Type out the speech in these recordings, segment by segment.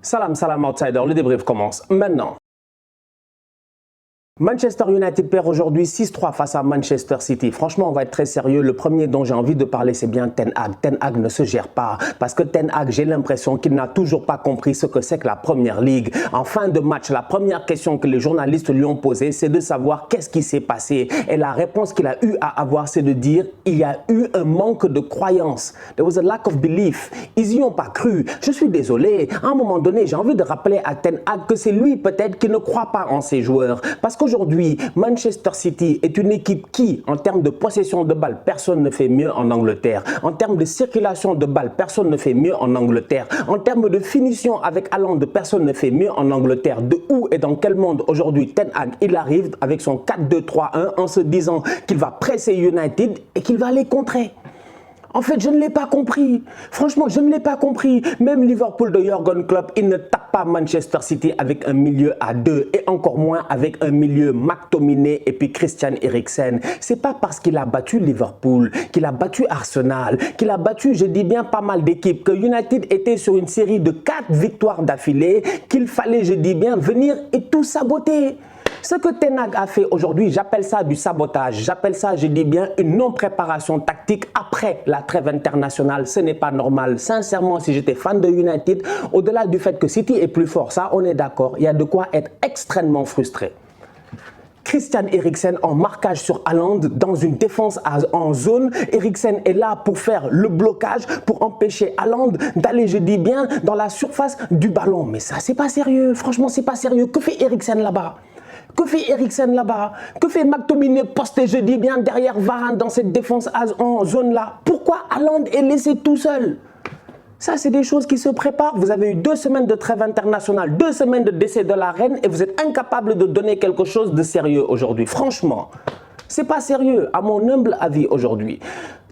Salam, salam outsider, le débrief commence maintenant. Manchester United perd aujourd'hui 6-3 face à Manchester City. Franchement, on va être très sérieux. Le premier dont j'ai envie de parler, c'est bien Ten Hag. Ten Hag ne se gère pas parce que Ten Hag, j'ai l'impression qu'il n'a toujours pas compris ce que c'est que la Première Ligue. En fin de match, la première question que les journalistes lui ont posée, c'est de savoir qu'est-ce qui s'est passé. Et la réponse qu'il a eu à avoir, c'est de dire il y a eu un manque de croyance. There was a lack of belief. Ils n'y ont pas cru. Je suis désolé. À un moment donné, j'ai envie de rappeler à Ten Hag que c'est lui peut-être qui ne croit pas en ses joueurs. Parce qu'aujourd'hui, Manchester City est une équipe qui, en termes de possession de balles, personne ne fait mieux en Angleterre. En termes de circulation de balles, personne ne fait mieux en Angleterre. En termes de finition avec Haaland, personne ne fait mieux en Angleterre. De où et dans quel monde aujourd'hui Ten Hag, il arrive avec son 4-2-3-1 en se disant qu'il va presser United et qu'il va les contrer. En fait, je ne l'ai pas compris. Franchement, je ne l'ai pas compris. Même Liverpool de Jürgen Klopp, il ne tape pas Manchester City avec un milieu à deux et encore moins avec un milieu McTominay et puis Christian Eriksen. C'est pas parce qu'il a battu Liverpool, qu'il a battu Arsenal, qu'il a battu, je dis bien, pas mal d'équipes, que United était sur une série de 4 victoires d'affilée qu'il fallait, je dis bien, venir et tout saboter. Ce que Ten Hag a fait aujourd'hui, j'appelle ça du sabotage. J'appelle ça, je dis bien, une non-préparation tactique après la trêve internationale. Ce n'est pas normal. Sincèrement, si j'étais fan de United, au-delà du fait que City est plus fort, ça, on est d'accord. Il y a de quoi être extrêmement frustré. Christian Eriksen en marquage sur Haaland dans une défense en zone. Eriksen est là pour faire le blocage, pour empêcher Haaland d'aller, je dis bien, dans la surface du ballon. Mais ça, c'est pas sérieux. Franchement, c'est pas sérieux. Que fait Eriksen là-bas ? Que fait Eriksen là-bas? Que fait McTominay posté, je dis bien, derrière Varane dans cette défense en zone-là? Pourquoi Haaland est laissé tout seul? Ça, c'est des choses qui se préparent. Vous avez eu 2 semaines de trêve internationale, 2 semaines de décès de la reine et vous êtes incapable de donner quelque chose de sérieux aujourd'hui. Franchement, c'est pas sérieux, à mon humble avis aujourd'hui.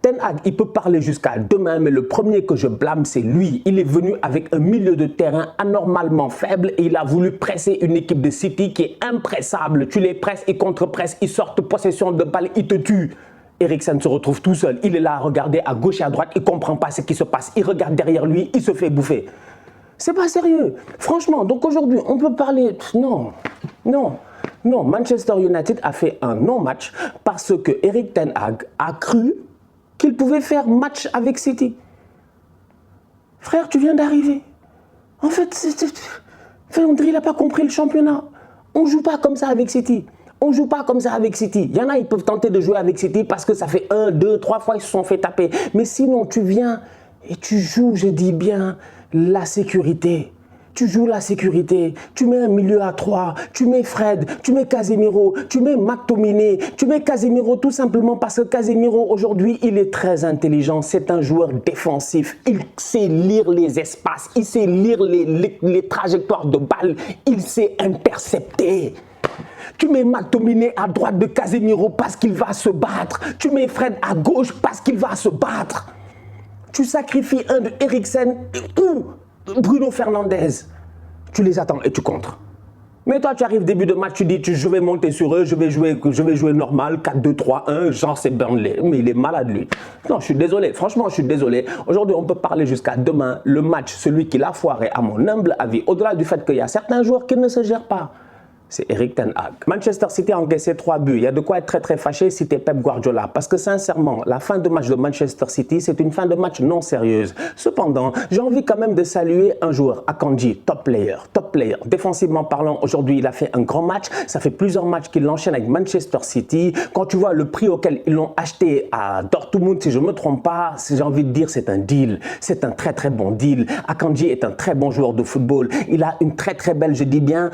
Ten Hag, il peut parler jusqu'à demain, mais le premier que je blâme, c'est lui. Il est venu avec un milieu de terrain anormalement faible et il a voulu presser une équipe de City qui est impressable. Tu les presses, ils contre-pressent, ils sortent possession de balle, ils te tuent. Eriksen se retrouve tout seul. Il est là à regarder à gauche et à droite, il ne comprend pas ce qui se passe. Il regarde derrière lui, il se fait bouffer. C'est pas sérieux. Franchement, donc aujourd'hui, on peut parler... Non, Manchester United a fait un non-match parce que Erik Ten Hag a cru qu'il pouvait faire match avec City. Frère, tu viens d'arriver. En fait, on dirait qu'il n'a pas compris le championnat. On ne joue pas comme ça avec City. On ne joue pas comme ça avec City. Il y en a, ils peuvent tenter de jouer avec City parce que ça fait 1, 2, 3 fois qu'ils se sont fait taper. Mais sinon, tu viens et tu joues, je dis bien, la sécurité. Tu joues la sécurité, tu mets un milieu à 3, tu mets Fred, tu mets Casemiro, tu mets McTominay, tu mets Casemiro tout simplement parce que Casemiro aujourd'hui, il est très intelligent, c'est un joueur défensif, il sait lire les espaces, il sait lire les trajectoires de balles, il sait intercepter. Tu mets McTominay à droite de Casemiro parce qu'il va se battre, tu mets Fred à gauche parce qu'il va se battre. Tu sacrifies un de Eriksen ou Bruno Fernandes, tu les attends et tu contres. Mais toi, tu arrives début de match, tu dis je vais monter sur eux, je vais jouer normal, 4-2-3-1, genre c'est Burnley. Mais il est malade lui. Non, je suis désolé, franchement, je suis désolé. Aujourd'hui, on peut parler jusqu'à demain. Le match, celui qui l'a foiré, à mon humble avis, au-delà du fait qu'il y a certains joueurs qui ne se gèrent pas, c'est Erik Ten Hag. Manchester City a encaissé 3 buts. Il y a de quoi être très fâché si tu es Pep Guardiola. Parce que sincèrement, la fin de match de Manchester City, c'est une fin de match non sérieuse. Cependant, j'ai envie quand même de saluer un joueur, Akanji, top player. Défensivement parlant, aujourd'hui, il a fait un grand match. Ça fait plusieurs matchs qu'il enchaîne avec Manchester City. Quand tu vois le prix auquel ils l'ont acheté à Dortmund, si je ne me trompe pas, j'ai envie de dire c'est un deal. C'est un très bon deal. Akanji est un très bon joueur de football. Il a une très belle, je dis bien,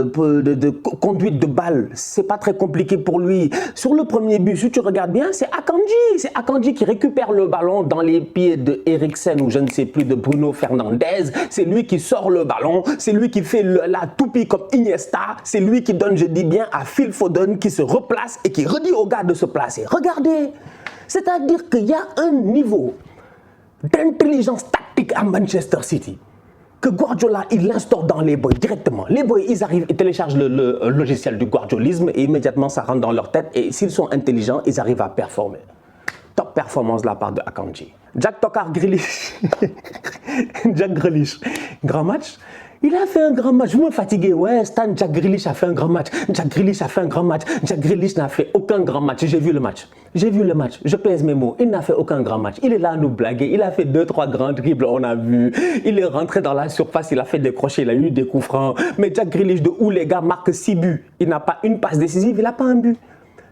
de conduite de balle, c'est pas très compliqué pour lui. Sur le premier but, si tu regardes bien, c'est Akanji qui récupère le ballon dans les pieds de Eriksen ou je ne sais plus de Bruno Fernandes. C'est lui qui sort le ballon, c'est lui qui fait la toupie comme Iniesta, c'est lui qui donne, je dis bien, à Phil Foden qui se replace et qui redit aux gars de se placer. Regardez, c'est-à-dire qu'il y a un niveau d'intelligence tactique à Manchester City que Guardiola, il l'instaure dans les boys directement. Les boys, ils arrivent, ils téléchargent le logiciel du guardiolisme et immédiatement, ça rentre dans leur tête. Et s'ils sont intelligents, ils arrivent à performer. Top. performance de la part de Akanji. Jack Tokar Grealish, Jack Grealish, grand match. Il a fait un grand match. Vous me fatiguez. Ouais, Stan, Jack Grealish a fait un grand match. Jack Grealish a fait un grand match. Jack Grealish n'a fait aucun grand match. J'ai vu le match. J'ai vu le match. Je pèse mes mots. Il n'a fait aucun grand match. Il est là à nous blaguer. Il a fait 2-3 grands dribbles, on a vu. Il est rentré dans la surface. Il a fait des crochets. Il a eu des coups francs. Mais Jack Grealish, de où les gars marquent 6 buts. Il n'a pas une passe décisive. Il n'a pas un but.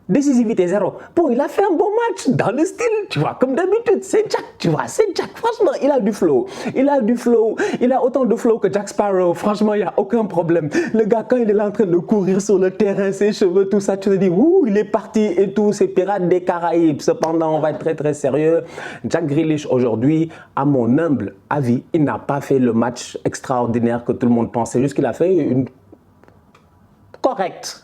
Décisivité zéro. Bon, il a fait un bon match dans le style, tu vois, comme d'habitude. C'est Jack, tu vois, c'est Jack. Franchement, il a du flow. Il a du flow. Il a autant de flow que Jack Sparrow. Franchement, il n'y a aucun problème. Le gars, quand il est là en train de courir sur le terrain, ses cheveux, tout ça, tu te dis, ouh, il est parti et tout. C'est Pirates des Caraïbes. Cependant, on va être très, très sérieux. Jack Grealish, aujourd'hui, à mon humble avis, il n'a pas fait le match extraordinaire que tout le monde pensait. Juste qu'il a fait une correcte.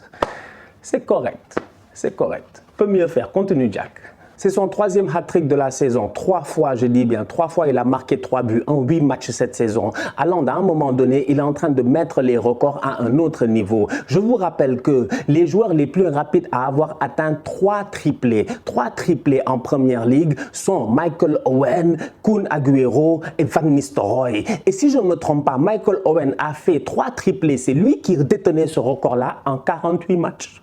C'est correct. C'est correct. Peut mieux faire. Continue, Jack. C'est son 3e hat-trick de la saison. 3 fois, je dis bien, 3 fois, il a marqué 3 buts en 8 matchs cette saison. Haaland, à un moment donné, il est en train de mettre les records à un autre niveau. Je vous rappelle que les joueurs les plus rapides à avoir atteint 3 triplés en Première Ligue sont Michael Owen, Kun Agüero et Van Nistelrooy. Et si je ne me trompe pas, Michael Owen a fait 3 triplés. C'est lui qui détenait ce record-là en 48 matchs.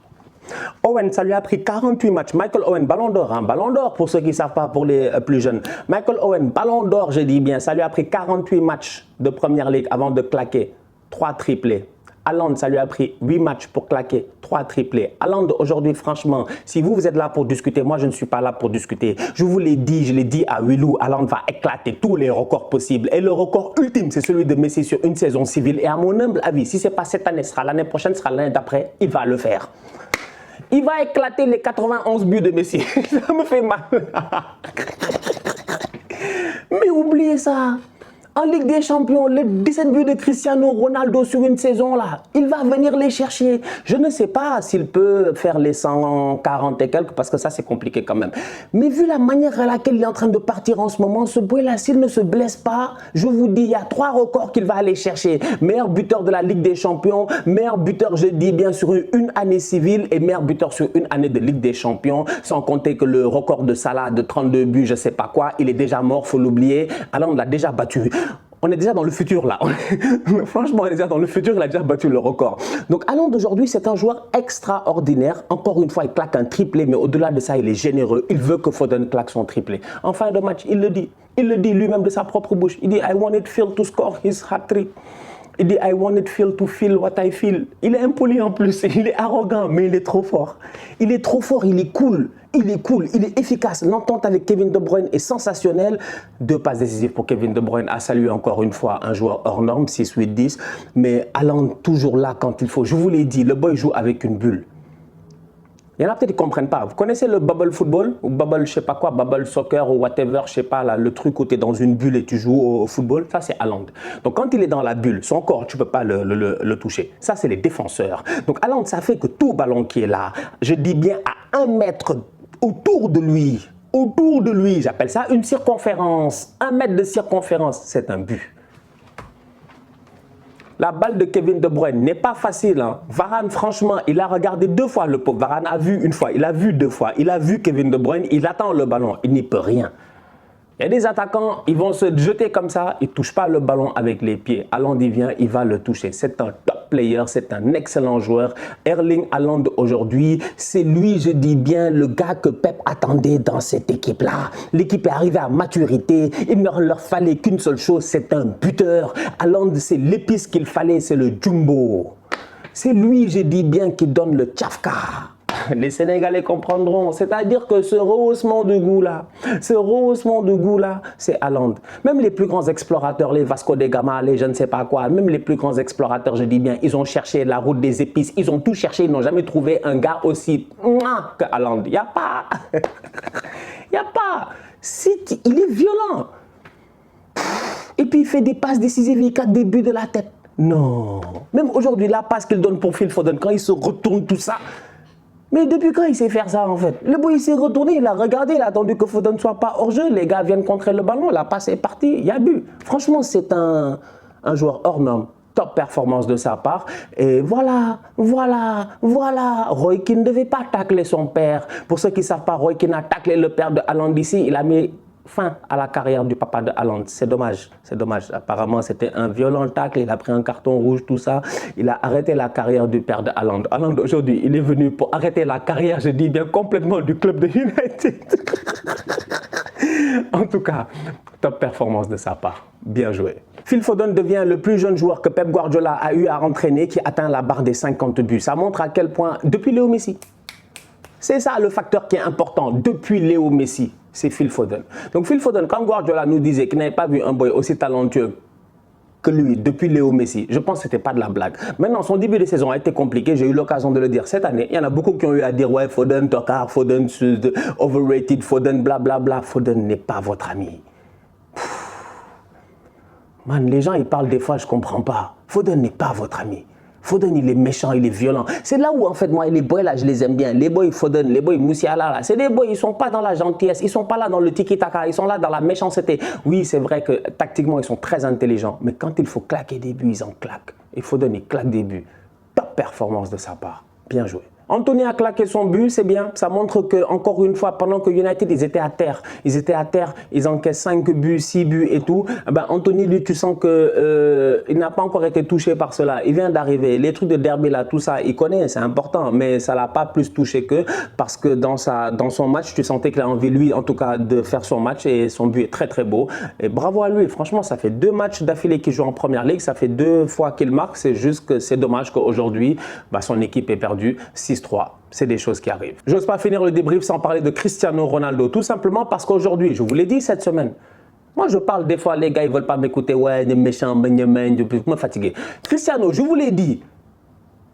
Owen, ça lui a pris 48 matchs. Michael Owen, ballon d'or, hein, ballon d'or pour ceux qui ne savent pas, pour les plus jeunes. Michael Owen, ballon d'or, je dis bien, ça lui a pris 48 matchs de Première Ligue avant de claquer 3 triplés. Haaland, ça lui a pris 8 matchs pour claquer 3 triplés. Haaland, aujourd'hui, franchement, si vous êtes là pour discuter, moi, je ne suis pas là pour discuter. Je vous l'ai dit, je l'ai dit à Willou, Haaland va éclater tous les records possibles. Et le record ultime, c'est celui de Messi sur une saison civile. Et à mon humble avis, si ce n'est pas cette année, ce sera l'année prochaine, ce sera l'année d'après, il va le faire. Il va éclater les 91 buts de Messi. Ça me fait mal. Mais oubliez ça. En Ligue des Champions, les 17 buts de Cristiano Ronaldo sur une saison, là, il va venir les chercher. Je ne sais pas s'il peut faire les 140 et quelques, parce que ça, c'est compliqué quand même. Mais vu la manière à laquelle il est en train de partir en ce moment, ce boy-là, s'il ne se blesse pas, je vous dis, il y a 3 records qu'il va aller chercher. Meilleur buteur de la Ligue des Champions, meilleur buteur, je dis bien, sur une année civile et meilleur buteur sur une année de Ligue des Champions, sans compter que le record de Salah de 32 buts, je ne sais pas quoi, il est déjà mort, faut l'oublier. Alors, on l'a déjà battu. On est déjà dans le futur là. Franchement, on est déjà dans le futur, il a déjà battu le record. Donc Haaland aujourd'hui, c'est un joueur extraordinaire. Encore une fois, il claque un triplé, mais au-delà de ça, il est généreux. Il veut que Foden claque son triplé. En fin de match, il le dit. Il le dit lui-même de sa propre bouche. Il dit « I wanted Phil to score his hat-trick ». Il dit « I wanted Phil to feel what I feel ». Il est impoli en plus, il est arrogant, mais il est trop fort. Il est trop fort, il est cool. Il est cool, il est efficace. L'entente avec Kevin De Bruyne est sensationnelle. 2 passes décisives pour Kevin De Bruyne. A salué encore une fois un joueur hors norme, 6-8-10. Mais Haaland toujours là quand il faut. Je vous l'ai dit, le boy joue avec une bulle. Il y en a peut-être qui ne comprennent pas. Vous connaissez le bubble football ou bubble je sais pas quoi, bubble soccer ou whatever, je sais pas, là, le truc où tu es dans une bulle et tu joues au football, ça c'est Haaland. Donc quand il est dans la bulle, son corps, tu ne peux pas le toucher. Ça c'est les défenseurs. Donc Haaland, ça fait que tout ballon qui est là, je dis bien à 1 mètre autour de lui, j'appelle ça une circonférence. 1 mètre de circonférence, c'est un but. La balle de Kevin De Bruyne n'est pas facile. Hein. Varane, franchement, il a regardé 2 fois le pauvre. Varane a vu 1 fois, il a vu 2 fois. Il a vu Kevin De Bruyne, il attend le ballon. Il n'y peut rien. Il y a des attaquants, ils vont se jeter comme ça, ils ne touchent pas le ballon avec les pieds. Haaland, il vient, il va le toucher. C'est un top player, c'est un excellent joueur. Erling Haaland aujourd'hui, c'est lui, je dis bien, le gars que Pep attendait dans cette équipe-là. L'équipe est arrivée à maturité, il ne leur fallait qu'une seule chose, c'est un buteur. Haaland, c'est l'épice qu'il fallait, c'est le jumbo. C'est lui, je dis bien, qui donne le tchafka. Les Sénégalais comprendront. C'est-à-dire que ce rehaussement de goût-là, c'est Haaland. Même les plus grands explorateurs, les Vasco de Gama, les je ne sais pas quoi, même les plus grands explorateurs, je dis bien, ils ont cherché la route des épices, ils ont tout cherché, ils n'ont jamais trouvé un gars aussi que Haaland. Il n'y a pas. Il n'y a pas. Il est violent. Et puis il fait des passes décisives, il casse des buts de la tête. Non. Même aujourd'hui, la passe qu'il donne pour Phil Foden, quand il se retourne tout ça. Mais depuis quand il sait faire ça en fait? Le boy il s'est retourné, il a regardé, il a attendu que Foden ne soit pas hors jeu. Les gars viennent contrer le ballon, la passe est partie, il y a but. Franchement, c'est un joueur hors norme. top performance de sa part. Et voilà. Roy Keane ne devait pas tacler son père. Pour ceux qui ne savent pas, Roy Keane a taclé le père de Haaland ici. Il a mis fin à la carrière du papa de Haaland. C'est dommage. Apparemment, c'était un violent tacle. Il a pris un carton rouge, tout ça. Il a arrêté la carrière du père de Haaland. Haaland, aujourd'hui, il est venu pour arrêter la carrière, je dis bien complètement, du club de United. En tout cas, top performance de sa part. Bien joué. Phil Foden devient le plus jeune joueur que Pep Guardiola a eu à entraîner qui atteint la barre des 50 buts. Ça montre à quel point, depuis Léo Messi, c'est ça le facteur qui est important, depuis Léo Messi, c'est Phil Foden. Donc Phil Foden, quand Guardiola nous disait qu'il n'avait pas vu un boy aussi talentueux que lui depuis Léo Messi, je pense que ce n'était pas de la blague. Maintenant, son début de saison a été compliqué, j'ai eu l'occasion de le dire cette année. Il y en a beaucoup qui ont eu à dire, ouais, Foden, tocard, Foden, overrated, Foden, blablabla. Foden n'est pas votre ami. Man, les gens, ils parlent des fois, je ne comprends pas. Foden n'est pas votre ami. Foden, il est méchant, il est violent. C'est là où, en fait, moi, les boys, là, je les aime bien. Les boys Foden, les boys Moussiala, là, c'est des boys, ils ne sont pas dans la gentillesse, ils ne sont pas là dans le tiki-taka, ils sont là dans la méchanceté. Oui, c'est vrai que, tactiquement, ils sont très intelligents. Mais quand il faut claquer des buts, ils en claquent. Et Foden, il claque des buts. Top performance de sa part. Bien joué. Anthony a claqué son but, c'est bien. Ça montre que, encore une fois, pendant que United, ils étaient à terre. Ils encaissent 5 buts, 6 buts et tout. Ben, Anthony, lui, tu sens que il n'a pas encore été touché par cela. Il vient d'arriver. Les trucs de derby, là, tout ça, il connaît, c'est important. Mais ça ne l'a pas plus touché que parce que dans son match, tu sentais qu'il a envie, lui, en tout cas, de faire son match. Et son but est très, très beau. Et bravo à lui. Franchement, ça fait 2 matchs d'affilée qu'il joue en Première Ligue. Ça fait 2 fois qu'il marque. C'est juste que c'est dommage qu'aujourd'hui, ben, son équipe ait perdu 6-3. C'est des choses qui arrivent. Je n'ose pas finir le débrief sans parler de Cristiano Ronaldo, tout simplement parce qu'aujourd'hui, je vous l'ai dit cette semaine, moi je parle des fois, les gars ils ne veulent pas m'écouter, ouais, des méchants, je me fatiguer. Cristiano, je vous l'ai dit,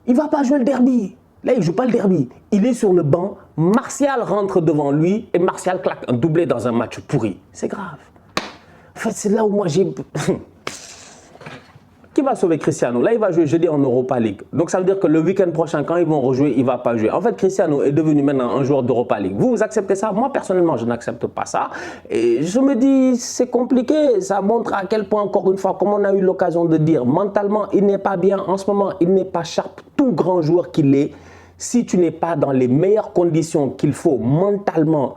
il ne va pas jouer le derby. Là, il ne joue pas le derby. Il est sur le banc, Martial rentre devant lui et Martial claque un doublé dans un match pourri. C'est grave. En fait, c'est là où moi j'ai... Qui va sauver Cristiano? Là, il va jouer jeudi en Europa League. Donc, ça veut dire que le week-end prochain, quand ils vont rejouer, il ne va pas jouer. En fait, Cristiano est devenu maintenant un joueur d'Europa League. Vous acceptez ça? Moi, personnellement, je n'accepte pas ça. Et je me dis, c'est compliqué. Ça montre à quel point, encore une fois, comme on a eu l'occasion de dire, mentalement, il n'est pas bien. En ce moment, il n'est pas sharp. Tout grand joueur qu'il est, si tu n'es pas dans les meilleures conditions qu'il faut mentalement,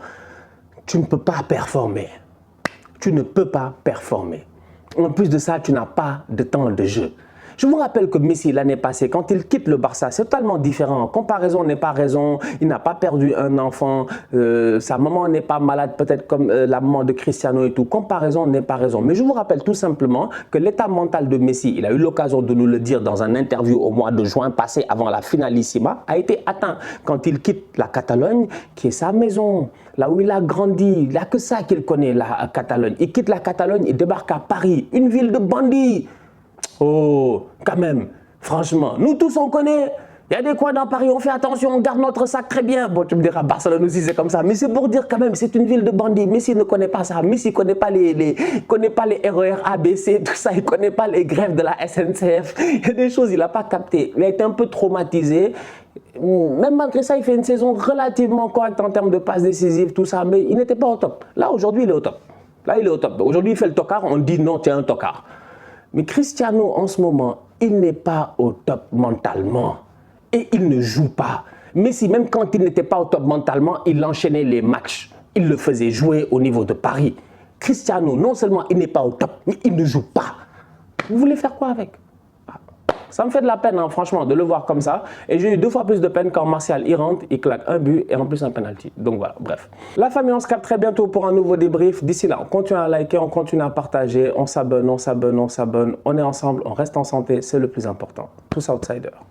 tu ne peux pas performer. Tu ne peux pas performer. En plus de ça, tu n'as pas de temps de jeu. Je vous rappelle que Messi, l'année passée, quand il quitte le Barça, c'est totalement différent. Comparaison n'est pas raison. Il n'a pas perdu un enfant. Sa maman n'est pas malade, peut-être comme la maman de Cristiano et tout. Comparaison n'est pas raison. Mais je vous rappelle tout simplement que l'état mental de Messi, il a eu l'occasion de nous le dire dans un interview au mois de juin passé avant la finalissima, a été atteint quand il quitte la Catalogne, qui est sa maison, là où il a grandi. Il n'y a que ça qu'il connaît, la Catalogne. Il quitte la Catalogne, il débarque à Paris, une ville de bandits. Oh, quand même, franchement, nous tous on connaît, il y a des coins dans Paris, on fait attention, on garde notre sac très bien. Bon, tu me diras, Barcelone aussi c'est comme ça, mais c'est pour dire quand même, c'est une ville de bandits. Messi ne connaît pas ça, Messi ne connaît pas les RER A, B, C, tout ça, il ne connaît pas les grèves de la SNCF. Il y a des choses, il n'a pas capté, il a été un peu traumatisé. Même malgré ça, il fait une saison relativement correcte en termes de passes décisives, tout ça, mais il n'était pas au top. Là, aujourd'hui, il est au top. Là, il est au top. Aujourd'hui, il fait le tocard, on dit non, tu es un tocard. Mais Cristiano, en ce moment, il n'est pas au top mentalement. Et il ne joue pas. Messi, même quand il n'était pas au top mentalement, il enchaînait les matchs. Il le faisait jouer au niveau de Paris. Cristiano, non seulement il n'est pas au top, mais il ne joue pas. Vous voulez faire quoi avec? Ça me fait de la peine, hein, franchement, de le voir comme ça. Et j'ai eu 2 fois plus de peine quand Martial, il rentre, il claque un but et en plus un penalty. Donc voilà, bref. La famille, on se capte très bientôt pour un nouveau débrief. D'ici là, on continue à liker, on continue à partager, on s'abonne, on est ensemble, on reste en santé, c'est le plus important. Tous outsiders.